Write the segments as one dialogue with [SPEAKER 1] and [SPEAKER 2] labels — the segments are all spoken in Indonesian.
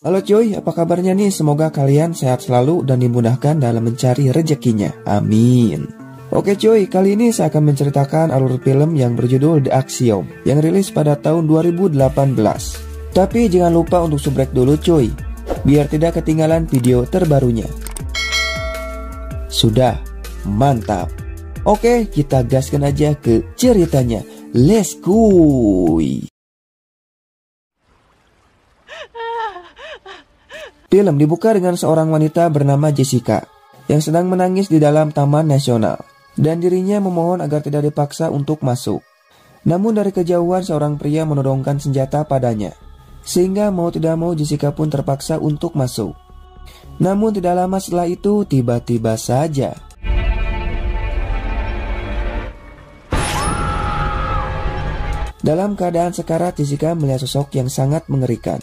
[SPEAKER 1] Halo cuy, apa kabarnya nih? Semoga kalian sehat selalu dan dimudahkan dalam mencari rezekinya. Amin. Oke cuy, kali ini saya akan menceritakan alur film yang berjudul The Axiom yang rilis pada tahun 2018. Tapi jangan lupa untuk subrek dulu cuy, biar tidak ketinggalan video terbarunya. Sudah, mantap. Oke, kita gaskan aja ke ceritanya. Let's go. Film dibuka dengan seorang wanita bernama Jessica yang sedang menangis di dalam Taman Nasional dan dirinya memohon agar tidak dipaksa untuk masuk. Namun dari kejauhan seorang pria menodongkan senjata padanya, sehingga mau tidak mau Jessica pun terpaksa untuk masuk. Namun tidak lama setelah itu tiba-tiba saja dalam keadaan sekarat Jessica melihat sosok yang sangat mengerikan.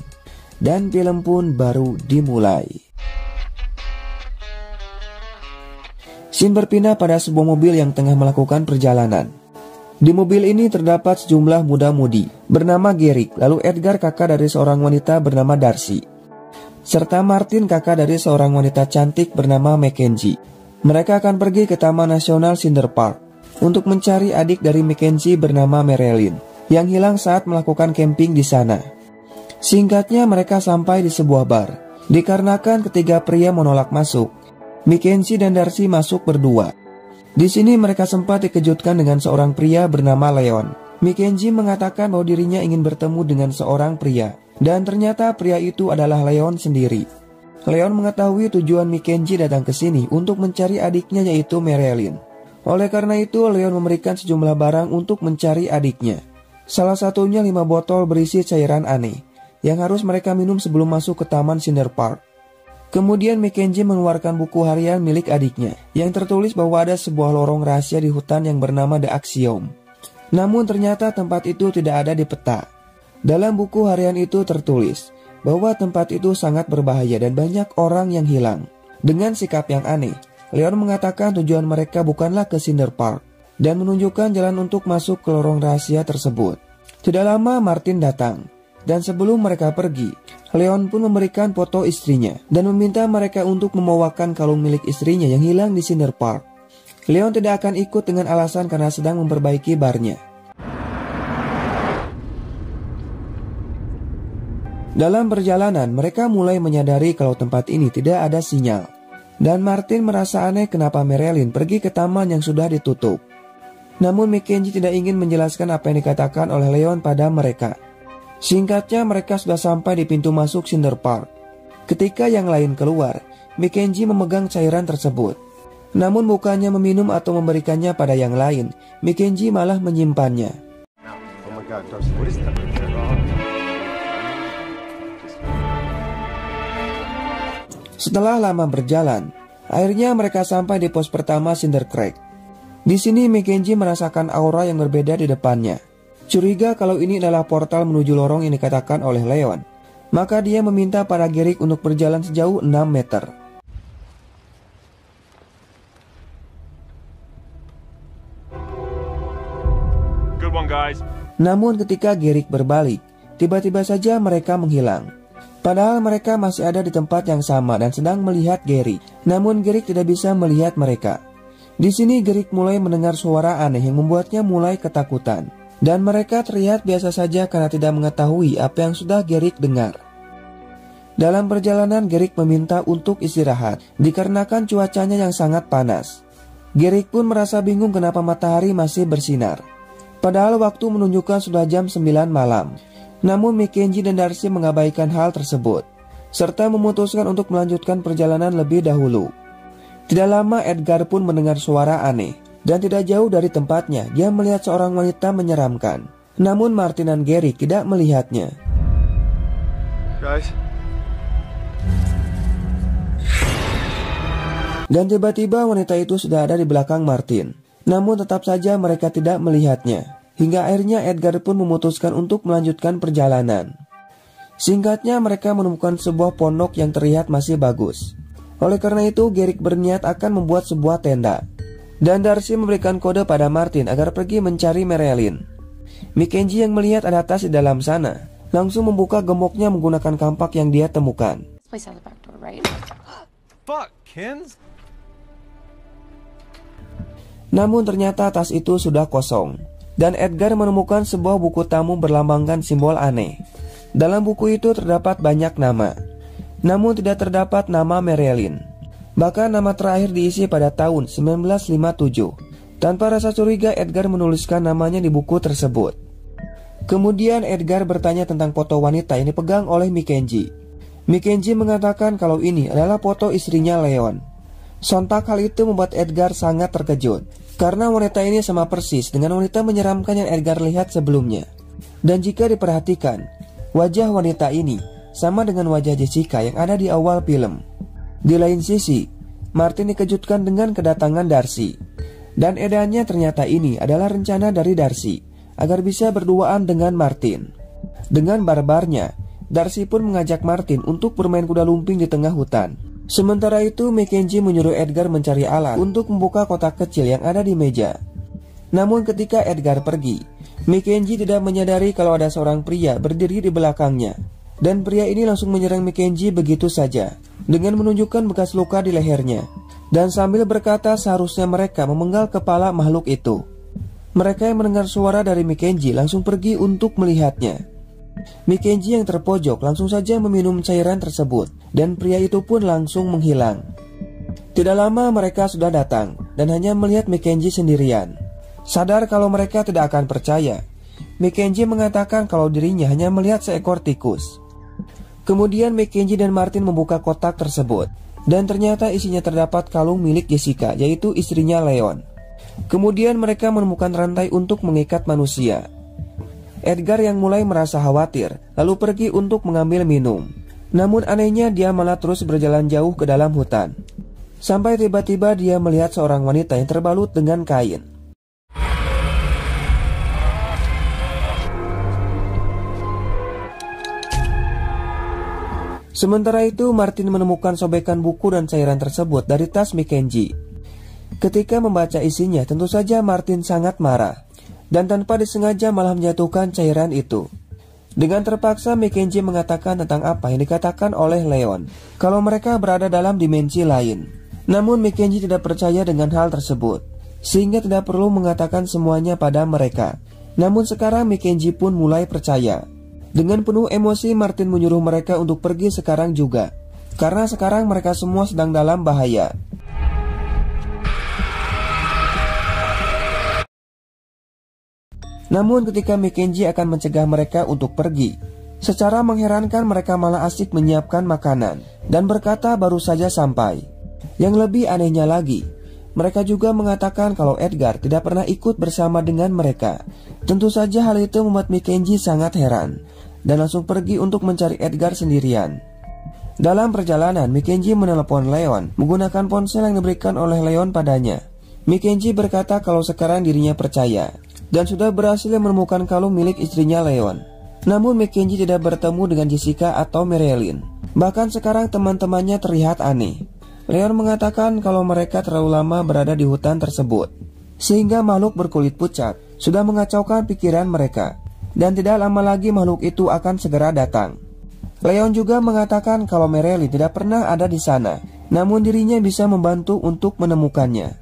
[SPEAKER 1] Dan film pun baru dimulai. Scene berpindah pada sebuah mobil yang tengah melakukan perjalanan. Di mobil ini terdapat sejumlah muda-mudi bernama Gary, lalu Edgar kakak dari seorang wanita bernama Darcy, serta Martin kakak dari seorang wanita cantik bernama Mackenzie. Mereka akan pergi ke Taman Nasional Cinder Park untuk mencari adik dari Mackenzie bernama Marilyn yang hilang saat melakukan camping di sana. Singkatnya mereka sampai di sebuah bar. Dikarenakan ketiga pria menolak masuk, Mackenzie dan Darcy masuk berdua. Di sini mereka sempat dikejutkan dengan seorang pria bernama Leon. Mackenzie mengatakan bahwa dirinya ingin bertemu dengan seorang pria, dan ternyata pria itu adalah Leon sendiri. Leon mengetahui tujuan Mackenzie datang ke sini untuk mencari adiknya yaitu Marilyn. Oleh karena itu Leon memberikan sejumlah barang untuk mencari adiknya. Salah satunya 5 botol berisi cairan aneh yang harus mereka minum sebelum masuk ke Taman Cinder Park. Kemudian Mackenzie mengeluarkan buku harian milik adiknya yang tertulis bahwa ada sebuah lorong rahasia di hutan yang bernama The Axiom. Namun ternyata tempat itu tidak ada di peta. Dalam buku harian itu tertulis bahwa tempat itu sangat berbahaya dan banyak orang yang hilang. Dengan sikap yang aneh, Leon mengatakan tujuan mereka bukanlah ke Cinder Park dan menunjukkan jalan untuk masuk ke lorong rahasia tersebut. Tidak lama Martin datang. Dan sebelum mereka pergi, Leon pun memberikan foto istrinya dan meminta mereka untuk membawakan kalung milik istrinya yang hilang di Cinder Park. Leon tidak akan ikut dengan alasan karena sedang memperbaiki barnya. Dalam perjalanan, mereka mulai menyadari kalau tempat ini tidak ada sinyal. Dan Martin merasa aneh kenapa Marilyn pergi ke taman yang sudah ditutup. Namun Mackenzie tidak ingin menjelaskan apa yang dikatakan oleh Leon pada mereka. Singkatnya mereka sudah sampai di pintu masuk Cinder Park. Ketika yang lain keluar, Mackenzie memegang cairan tersebut. Namun bukannya meminum atau memberikannya pada yang lain, Mackenzie malah menyimpannya. Setelah lama berjalan, akhirnya mereka sampai di pos pertama Cinder Creek. Di sini Mackenzie merasakan aura yang berbeda di depannya. Curiga kalau ini adalah portal menuju lorong yang dikatakan oleh Leon. Maka dia meminta para Gary untuk berjalan sejauh 6 meter.
[SPEAKER 2] Good one, guys.
[SPEAKER 1] Namun ketika Gary berbalik, tiba-tiba saja mereka menghilang. Padahal mereka masih ada di tempat yang sama dan sedang melihat Gary. Namun Gary tidak bisa melihat mereka. Di sini Gary mulai mendengar suara aneh yang membuatnya mulai ketakutan. Dan mereka terlihat biasa saja karena tidak mengetahui apa yang sudah Gary dengar. Dalam perjalanan Gary meminta untuk istirahat dikarenakan cuacanya yang sangat panas. Gary pun merasa bingung kenapa matahari masih bersinar. Padahal waktu menunjukkan sudah jam 9 malam. Namun Mackenzie dan Darcy mengabaikan hal tersebut, serta memutuskan untuk melanjutkan perjalanan lebih dahulu. Tidak lama Edgar pun mendengar suara aneh. Dan tidak jauh dari tempatnya, dia melihat seorang wanita menyeramkan. Namun Martin dan Gary tidak melihatnya.
[SPEAKER 2] Guys.
[SPEAKER 1] Dan tiba-tiba wanita itu sudah ada di belakang Martin. Namun tetap saja mereka tidak melihatnya. Hingga akhirnya Edgar pun memutuskan untuk melanjutkan perjalanan. Singkatnya mereka menemukan sebuah pondok yang terlihat masih bagus. Oleh karena itu Gary berniat akan membuat sebuah tenda. Dan Darcy memberikan kode pada Martin agar pergi mencari Marilyn. Mackenzie yang melihat ada tas di dalam sana langsung membuka gemboknya menggunakan kampak yang dia temukan.
[SPEAKER 3] Place has a back door, right?
[SPEAKER 2] Fuck, Kins.
[SPEAKER 1] Namun ternyata tas itu sudah kosong, dan Edgar menemukan sebuah buku tamu berlambangkan simbol aneh. Dalam buku itu terdapat banyak nama, namun tidak terdapat nama Marilyn. Bahkan nama terakhir diisi pada tahun 1957. Tanpa rasa curiga, Edgar menuliskan namanya di buku tersebut. Kemudian Edgar bertanya tentang foto wanita yang dipegang oleh Mackenzie. Mackenzie mengatakan kalau ini adalah foto istrinya Leon. Sontak hal itu membuat Edgar sangat terkejut, karena wanita ini sama persis dengan wanita menyeramkan yang Edgar lihat sebelumnya. Dan jika diperhatikan, wajah wanita ini sama dengan wajah Jessica yang ada di awal film. Di lain sisi, Martin dikejutkan dengan kedatangan Darcy. Dan edannya ternyata ini adalah rencana dari Darcy agar bisa berduaan dengan Martin. Dengan barbarnya, Darcy pun mengajak Martin untuk bermain kuda lumping di tengah hutan. Sementara itu, Mackenzie menyuruh Edgar mencari alat untuk membuka kotak kecil yang ada di meja. Namun ketika Edgar pergi, Mackenzie tidak menyadari kalau ada seorang pria berdiri di belakangnya. Dan pria ini langsung menyerang Mackenzie begitu saja, dengan menunjukkan bekas luka di lehernya. Dan sambil berkata seharusnya mereka memenggal kepala makhluk itu. Mereka yang mendengar suara dari Mackenzie langsung pergi untuk melihatnya. Mackenzie yang terpojok langsung saja meminum cairan tersebut, dan pria itu pun langsung menghilang. Tidak lama mereka sudah datang, dan hanya melihat Mackenzie sendirian. Sadar kalau mereka tidak akan percaya, Mackenzie mengatakan kalau dirinya hanya melihat seekor tikus. Kemudian Mackenzie dan Martin membuka kotak tersebut, dan ternyata isinya terdapat kalung milik Jessica, yaitu istrinya Leon. Kemudian mereka menemukan rantai untuk mengikat manusia. Edgar yang mulai merasa khawatir lalu pergi untuk mengambil minum. Namun anehnya dia malah terus berjalan jauh ke dalam hutan. Sampai tiba-tiba dia melihat seorang wanita yang terbalut dengan kain. Sementara itu Martin menemukan sobekan buku dan cairan tersebut dari tas Mackenzie. Ketika membaca isinya, tentu saja Martin sangat marah, dan tanpa disengaja malah menjatuhkan cairan itu. Dengan terpaksa Mackenzie mengatakan tentang apa yang dikatakan oleh Leon, kalau mereka berada dalam dimensi lain. Namun Mackenzie tidak percaya dengan hal tersebut, sehingga tidak perlu mengatakan semuanya pada mereka. Namun sekarang Mackenzie pun mulai percaya. Dengan penuh emosi Martin menyuruh mereka untuk pergi sekarang juga, karena sekarang mereka semua sedang dalam bahaya. Namun ketika Mackenzie akan mencegah mereka untuk pergi, secara mengherankan mereka malah asik menyiapkan makanan dan berkata baru saja sampai. Yang lebih anehnya lagi, mereka juga mengatakan kalau Edgar tidak pernah ikut bersama dengan mereka. Tentu saja hal itu membuat Mackenzie sangat heran dan langsung pergi untuk mencari Edgar sendirian. Dalam perjalanan, Mackenzie menelepon Leon menggunakan ponsel yang diberikan oleh Leon padanya. Mackenzie berkata kalau sekarang dirinya percaya dan sudah berhasil menemukan kalung milik istrinya Leon. Namun Mackenzie tidak bertemu dengan Jessica atau Marilyn. Bahkan sekarang teman-temannya terlihat aneh. Leon mengatakan kalau mereka terlalu lama berada di hutan tersebut, sehingga makhluk berkulit pucat sudah mengacaukan pikiran mereka, dan tidak lama lagi makhluk itu akan segera datang. Leon juga mengatakan kalau Marilyn tidak pernah ada di sana, namun dirinya bisa membantu untuk menemukannya.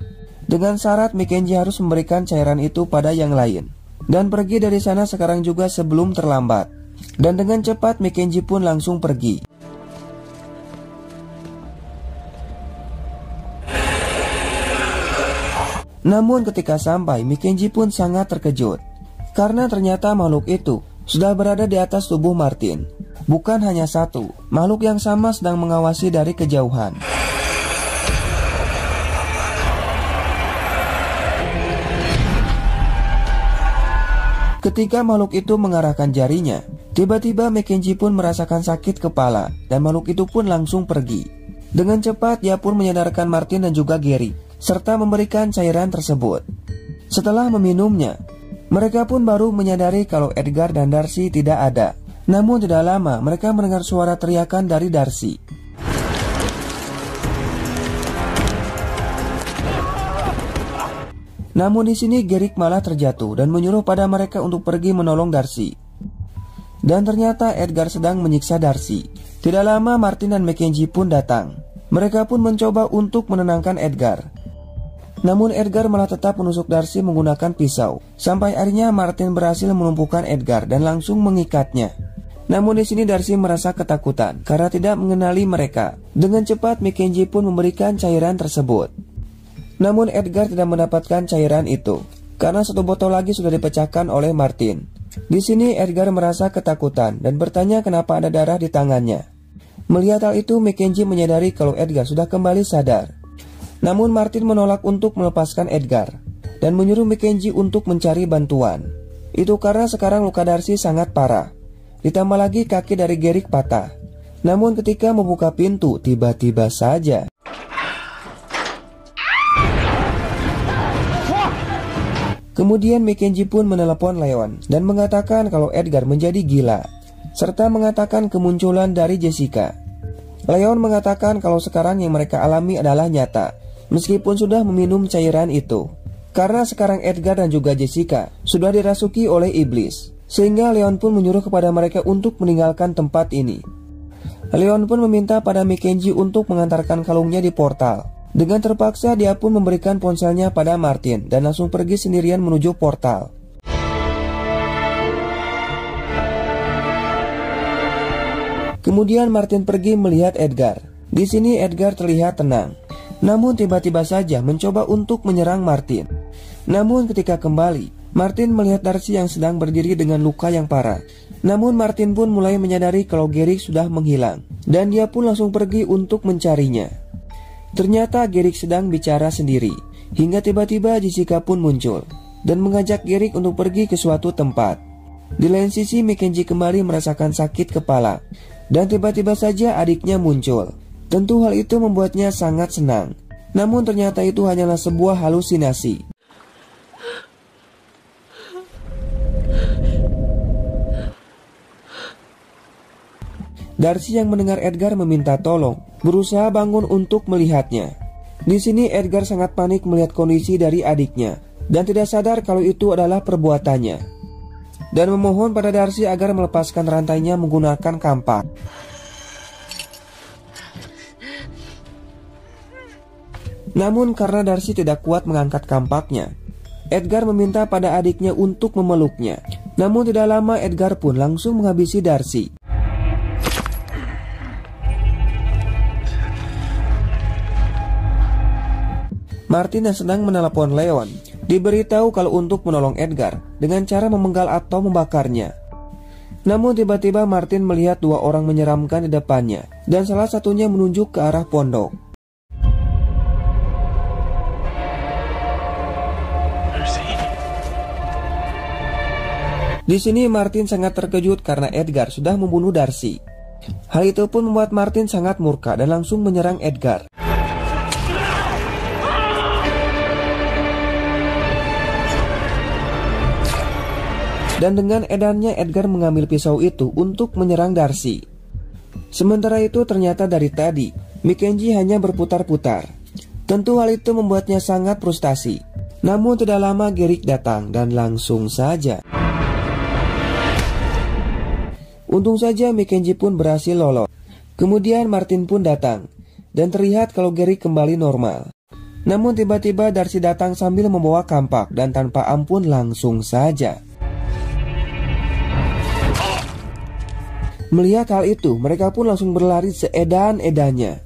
[SPEAKER 1] Dengan syarat Mackenzie harus memberikan cairan itu pada yang lain, dan pergi dari sana sekarang juga sebelum terlambat. Dan dengan cepat Mackenzie pun langsung pergi. Namun ketika sampai, Mackenzie pun sangat terkejut, karena ternyata makhluk itu sudah berada di atas tubuh Martin. Bukan hanya satu, makhluk yang sama sedang mengawasi dari kejauhan. Ketika makhluk itu mengarahkan jarinya, tiba-tiba Mackenzie pun merasakan sakit kepala, dan makhluk itu pun langsung pergi. Dengan cepat dia pun menyadarkan Martin dan juga Gary, serta memberikan cairan tersebut. Setelah meminumnya, mereka pun baru menyadari kalau Edgar dan Darcy tidak ada. Namun tidak lama mereka mendengar suara teriakan dari Darcy. Namun di sini Gary malah terjatuh dan menyuruh pada mereka untuk pergi menolong Darcy. Dan ternyata Edgar sedang menyiksa Darcy. Tidak lama Martin dan Mackenzie pun datang. Mereka pun mencoba untuk menenangkan Edgar. Namun Edgar malah tetap menusuk Darcy menggunakan pisau. Sampai akhirnya Martin berhasil melumpuhkan Edgar dan langsung mengikatnya. Namun di sini Darcy merasa ketakutan karena tidak mengenali mereka. Dengan cepat Mackenzie pun memberikan cairan tersebut. Namun Edgar tidak mendapatkan cairan itu karena satu botol lagi sudah dipecahkan oleh Martin. Di sini Edgar merasa ketakutan dan bertanya kenapa ada darah di tangannya. Melihat hal itu Mackenzie menyadari kalau Edgar sudah kembali sadar. Namun Martin menolak untuk melepaskan Edgar dan menyuruh Mackenzie untuk mencari bantuan. Itu karena sekarang luka Darcy sangat parah. Ditambah lagi kaki dari Garrick patah. Namun ketika membuka pintu, tiba-tiba saja kemudian Mackenzie pun menelepon Leon dan mengatakan kalau Edgar menjadi gila, serta mengatakan kemunculan dari Jessica. Leon mengatakan kalau sekarang yang mereka alami adalah nyata, meskipun sudah meminum cairan itu. Karena sekarang Edgar dan juga Jessica sudah dirasuki oleh iblis. Sehingga Leon pun menyuruh kepada mereka untuk meninggalkan tempat ini. Leon pun meminta pada Mackenzie untuk mengantarkan kalungnya di portal. Dengan terpaksa dia pun memberikan ponselnya pada Martin dan langsung pergi sendirian menuju portal. Kemudian Martin pergi melihat Edgar. Di sini Edgar terlihat tenang. Namun tiba-tiba saja mencoba untuk menyerang Martin. Namun ketika kembali, Martin melihat Darcy yang sedang berdiri dengan luka yang parah. Namun Martin pun mulai menyadari kalau Garrick sudah menghilang. Dan dia pun langsung pergi untuk mencarinya. Ternyata Garrick sedang bicara sendiri. Hingga tiba-tiba Jessica pun muncul dan mengajak Garrick untuk pergi ke suatu tempat. Di lain sisi Mackenzie kembali merasakan sakit kepala. Dan tiba-tiba saja adiknya muncul. Tentu hal itu membuatnya sangat senang. Namun ternyata itu hanyalah sebuah halusinasi. Darcy yang mendengar Edgar meminta tolong, berusaha bangun untuk melihatnya. Di sini Edgar sangat panik melihat kondisi dari adiknya dan tidak sadar kalau itu adalah perbuatannya. Dan memohon pada Darcy agar melepaskan rantainya menggunakan kampak. Namun karena Darcy tidak kuat mengangkat kampaknya, Edgar meminta pada adiknya untuk memeluknya. Namun tidak lama Edgar pun langsung menghabisi Darcy. Martin yang sedang menelepon Leon diberitahu kalau untuk menolong Edgar dengan cara memenggal atau membakarnya. Namun tiba-tiba Martin melihat dua orang menyeramkan di depannya dan salah satunya menunjuk ke arah pondok. Di sini Martin sangat terkejut karena Edgar sudah membunuh Darcy. Hal itu pun membuat Martin sangat murka dan langsung menyerang Edgar. Dan dengan edannya Edgar mengambil pisau itu untuk menyerang Darcy. Sementara itu ternyata dari tadi Mackenzie hanya berputar-putar. Tentu hal itu membuatnya sangat frustasi. Namun tidak lama Garrick datang dan langsung saja. Untung saja Mackenzie pun berhasil lolos. Kemudian Martin pun datang dan terlihat kalau Garrick kembali normal. Namun tiba-tiba Darcy datang sambil membawa kampak dan tanpa ampun langsung saja. Melihat hal itu, mereka pun langsung berlari seedan-edannya.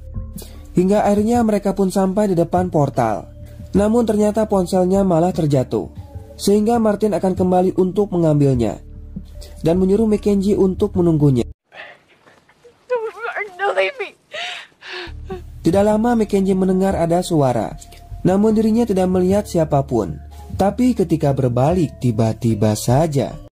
[SPEAKER 1] Hingga akhirnya mereka pun sampai di depan portal. Namun ternyata ponselnya malah terjatuh. Sehingga Martin akan kembali untuk mengambilnya. Dan menyuruh Mackenzie untuk menunggunya. Tidak lama Mackenzie mendengar ada suara. Namun dirinya tidak melihat siapapun. Tapi ketika berbalik, tiba-tiba saja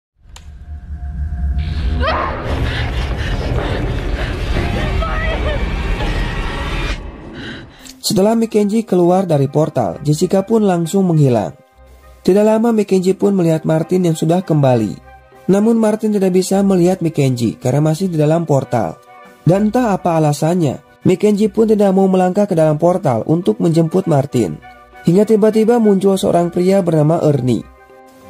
[SPEAKER 1] setelah Mackenzie keluar dari portal, Jessica pun langsung menghilang. Tidak lama Mackenzie pun melihat Martin yang sudah kembali. Namun Martin tidak bisa melihat Mackenzie karena masih di dalam portal. Dan entah apa alasannya, Mackenzie pun tidak mau melangkah ke dalam portal untuk menjemput Martin. Hingga tiba-tiba muncul seorang pria bernama Ernie.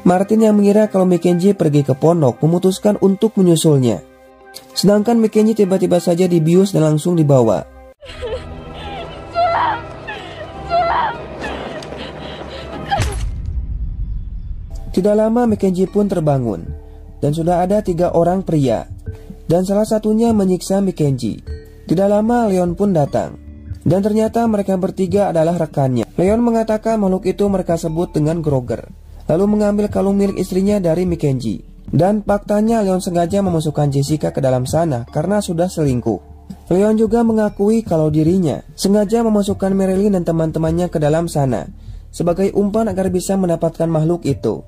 [SPEAKER 1] Martin yang mengira kalau Mackenzie pergi ke pondok memutuskan untuk menyusulnya. Sedangkan Mackenzie tiba-tiba saja dibius dan langsung dibawa. Tidak lama Mackenzie pun terbangun, dan sudah ada 3 orang pria, dan salah satunya menyiksa Mackenzie. Tidak lama Leon pun datang, dan ternyata mereka bertiga adalah rekannya. Leon mengatakan makhluk itu mereka sebut dengan Groger, lalu mengambil kalung milik istrinya dari Mackenzie. Dan faktanya Leon sengaja memasukkan Jessica ke dalam sana karena sudah selingkuh. Leon juga mengakui kalau dirinya sengaja memasukkan Marilyn dan teman-temannya ke dalam sana sebagai umpan agar bisa mendapatkan makhluk itu.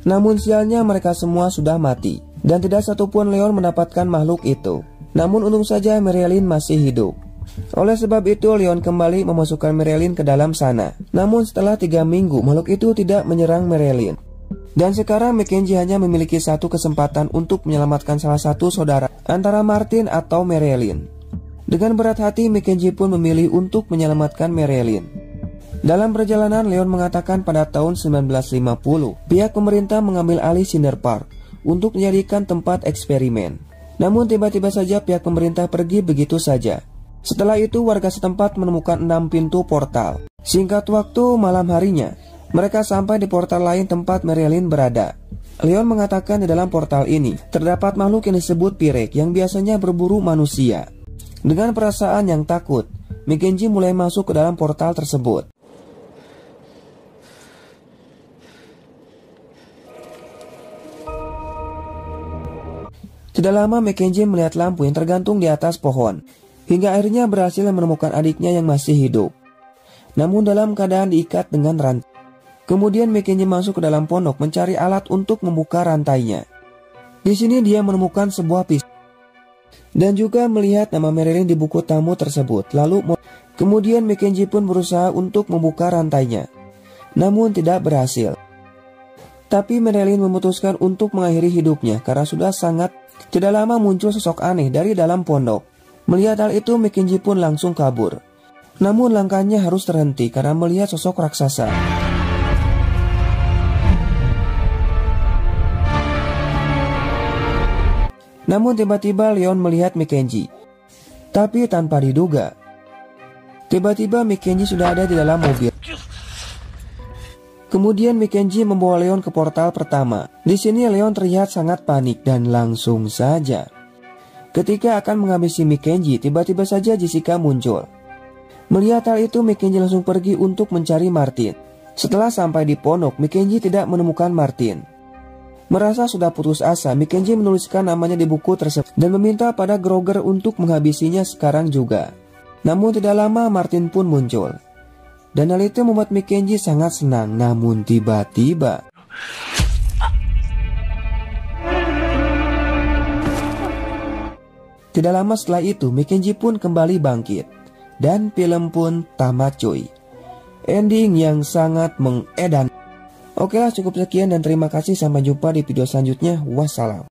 [SPEAKER 1] Namun sialnya mereka semua sudah mati, dan tidak satupun Leon mendapatkan makhluk itu. Namun untung saja Marilyn masih hidup. Oleh sebab itu Leon kembali memasukkan Marilyn ke dalam sana. Namun setelah 3 minggu makhluk itu tidak menyerang Marilyn. Dan sekarang Mackenzie hanya memiliki satu kesempatan untuk menyelamatkan salah satu saudara antara Martin atau Marilyn. Dengan berat hati Mackenzie pun memilih untuk menyelamatkan Marilyn. Dalam perjalanan, Leon mengatakan pada tahun 1950, pihak pemerintah mengambil alih Cinder Park untuk menjadikan tempat eksperimen. Namun tiba-tiba saja pihak pemerintah pergi begitu saja. Setelah itu warga setempat menemukan 6 pintu portal. Singkat waktu malam harinya, mereka sampai di portal lain tempat Marilyn berada. Leon mengatakan di dalam portal ini terdapat makhluk yang disebut Pirek yang biasanya berburu manusia. Dengan perasaan yang takut, Mackenzie mulai masuk ke dalam portal tersebut. Tidak lama Mackenzie melihat lampu yang tergantung di atas pohon, hingga akhirnya berhasil menemukan adiknya yang masih hidup, namun dalam keadaan diikat dengan rantai. Kemudian Mackenzie masuk ke dalam pondok mencari alat untuk membuka rantainya. Di sini dia menemukan sebuah pisau dan juga melihat nama Marilyn di buku tamu tersebut. Kemudian Mackenzie pun berusaha untuk membuka rantainya, namun tidak berhasil. Tapi Marilyn memutuskan untuk mengakhiri hidupnya karena sudah sangat. Tidak lama muncul sosok aneh dari dalam pondok. Melihat hal itu Mackenzie pun langsung kabur. Namun langkahnya harus terhenti karena melihat sosok raksasa. Namun tiba-tiba Leon melihat Mackenzie. Tapi tanpa diduga, tiba-tiba Mackenzie sudah ada di dalam mobil. Kemudian Mackenzie membawa Leon ke portal pertama. Di sini Leon terlihat sangat panik dan langsung saja. Ketika akan menghabisi Mackenzie, tiba-tiba saja Jessica muncul. Melihat hal itu, Mackenzie langsung pergi untuk mencari Martin. Setelah sampai di pondok, Mackenzie tidak menemukan Martin. Merasa sudah putus asa, Mackenzie menuliskan namanya di buku tersebut dan meminta pada Groger untuk menghabisinya sekarang juga. Namun tidak lama Martin pun muncul. Dan hal itu membuat Mackenzie sangat senang. Namun tiba-tiba tidak lama setelah itu Mackenzie pun kembali bangkit. Dan film pun tamat cuy. Ending yang sangat mengedan. Oke lah, cukup sekian dan terima kasih. Sampai jumpa di video selanjutnya. Wassalam.